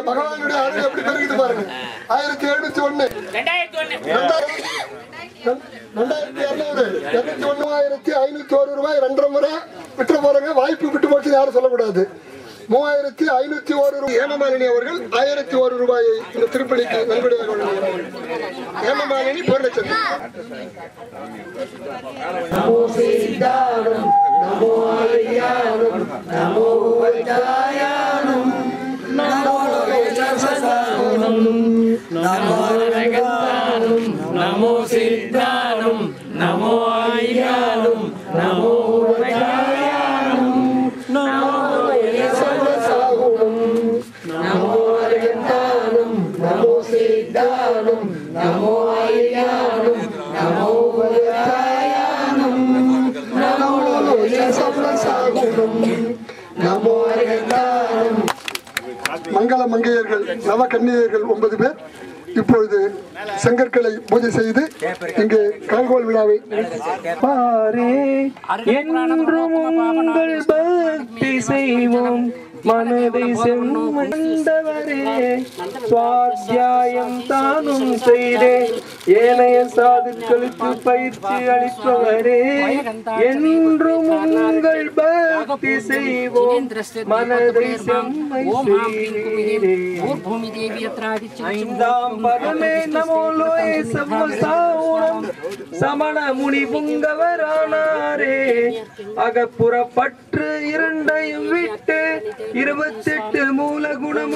பகவானுடைய அருள் எப்படி பெருகுது பாருங்க. 1701 2501 ரூபாய் 2.5 முறை விட்டு போறாங்க. வாய்ப்பு விட்டு போச்சு யாரும் சொல்லக்கூடாது. 3501 ரூபாய் ஏமமாலினி அவர்கள் 1001 ரூபாயை இந்த திருப்பணிக்கு நன்கொடையாக வழங்குகிறார்கள். ஏமமாலினி பொருளச்சந்தி. நமோ சீதானம் நமோ ஆலயானம் நமோ வைதாயானம் நமோ வைதாசசானம் நமோ ரகதானம் நமோ சித்தானம் நமோ ஆலயானம் நமோ வைதாயானம் நமோ வைதாசசானம் நமோ ரகதானம் நமோ சித்தானம் நமோ ஆலயானம் நமோ வைதாயானம் நமோ வைதாசசானம் நமோ ரகதானம். மங்கள மங்கையர்கள் நவ கன்னியர்கள் 9 பேர் இப்பொழுது செங்கற்களை பூஜை செய்து இங்கு கால்கோல் விழாவை பக்தி செய்வோம். மனதை செம்மண்டவரே சுவாத்தியாயம் தானும் செய்தே ஏனைய சாதுக்களுக்கு பயிற்சி அளிப்பவரே என்றும் உங்கள் பக்தி செய்வோம். மனதை செம்மை ஐந்தாம் பதமே நமோலோய சம்மசாவுணம் சமண முனி புங்கவரானாரே அகப்புறப்பற்று இரண்டையும் விட்டு 28 மூல குணம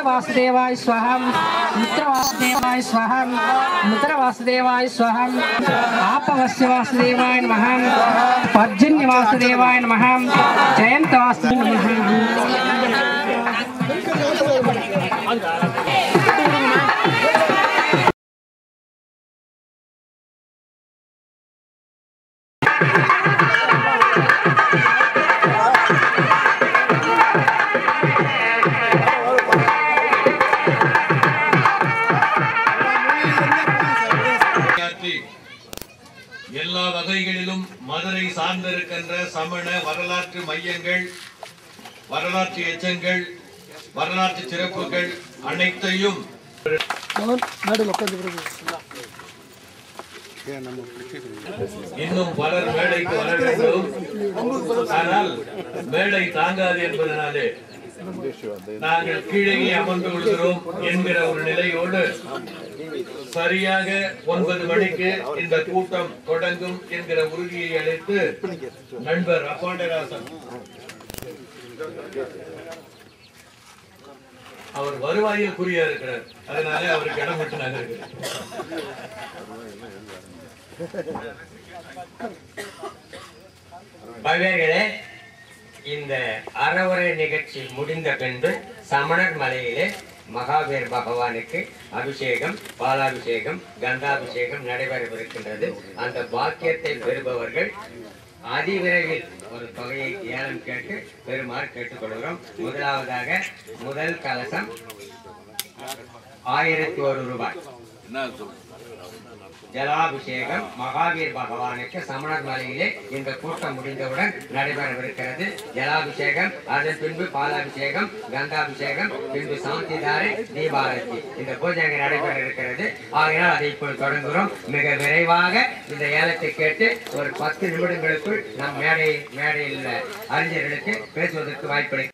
वासुदेवाय स्वहं मित्र वासुदेवाय स्वहं मित्र वासुदेवाय स्वहं आपवस्य वासुदेवाय नमः पर्जन्य वासुदेवाय नमः जयंत वासुदेवाय எல்லா வகைகளிலும் மதுரை சார்ந்திருக்கின்ற சமண வரலாற்று மையங்கள், வரலாற்று எச்சங்கள், வரலாற்று சிறப்புகள் அனைத்தையும் மேடையில் உட்காந்து இன்னும் பலர் மேடைக்கு வர வேண்டும். ஆனால் மேடை தாங்காது என்பதனாலே நாங்கள் கீழே அமர்ந்து கொள்கிறோம் என்கிற ஒரு நிலையோடு சரியாக 9 மணிக்கு இந்த கூட்டம் தொடங்கும் என்கிற உறுதியை அளித்து நண்பர் அப்பாண்டராசன் அவர் வருவாயில் குறியா இருக்கிறார். அதனாலே அவருக்கு இடம் விட்டு நாங்கள் இருக்கிறோம். பல்வேறு இந்த அறவுரை நிகழ்ச்சி முடிந்த பின்பு சமணர் மலையிலே மகாவீர் பகவானுக்கு அபிஷேகம், பாலாபிஷேகம், கந்தாபிஷேகம் நடைபெறவிருக்கின்றது. அந்த பாக்கியத்தை பெறுபவர்கள் அதிவிரைவில் ஒரு தொகையை ஏலம் கேட்டு பெறுமாறு கேட்டுக்கொள்கிறோம். முதலாவதாக முதல் கலசம் 1001 ரூபாய் ஜலாபிஷேகம் மகாவீர் பகவானுக்கு சமணர் மலையிலே இந்த கூட்டம் முடிந்தவுடன் நடைபெறவிருக்கிறது. ஜலாபிஷேகம், அதன் பின்பு பாலாபிஷேகம், கந்தாபிஷேகம், பின்பு சாந்திதாரை, தீபாரதி இந்த பூஜை அங்கே நடைபெற இருக்கிறது. ஆகையால் அதை இப்போது தொடங்குகிறோம். மிக விரைவாக இந்த ஏலத்தை கேட்டு ஒரு 10 நிமிடங்களுக்குள் நம் மேடையில் அறிஞர்களுக்கு பேசுவதற்கு வாய்ப்பு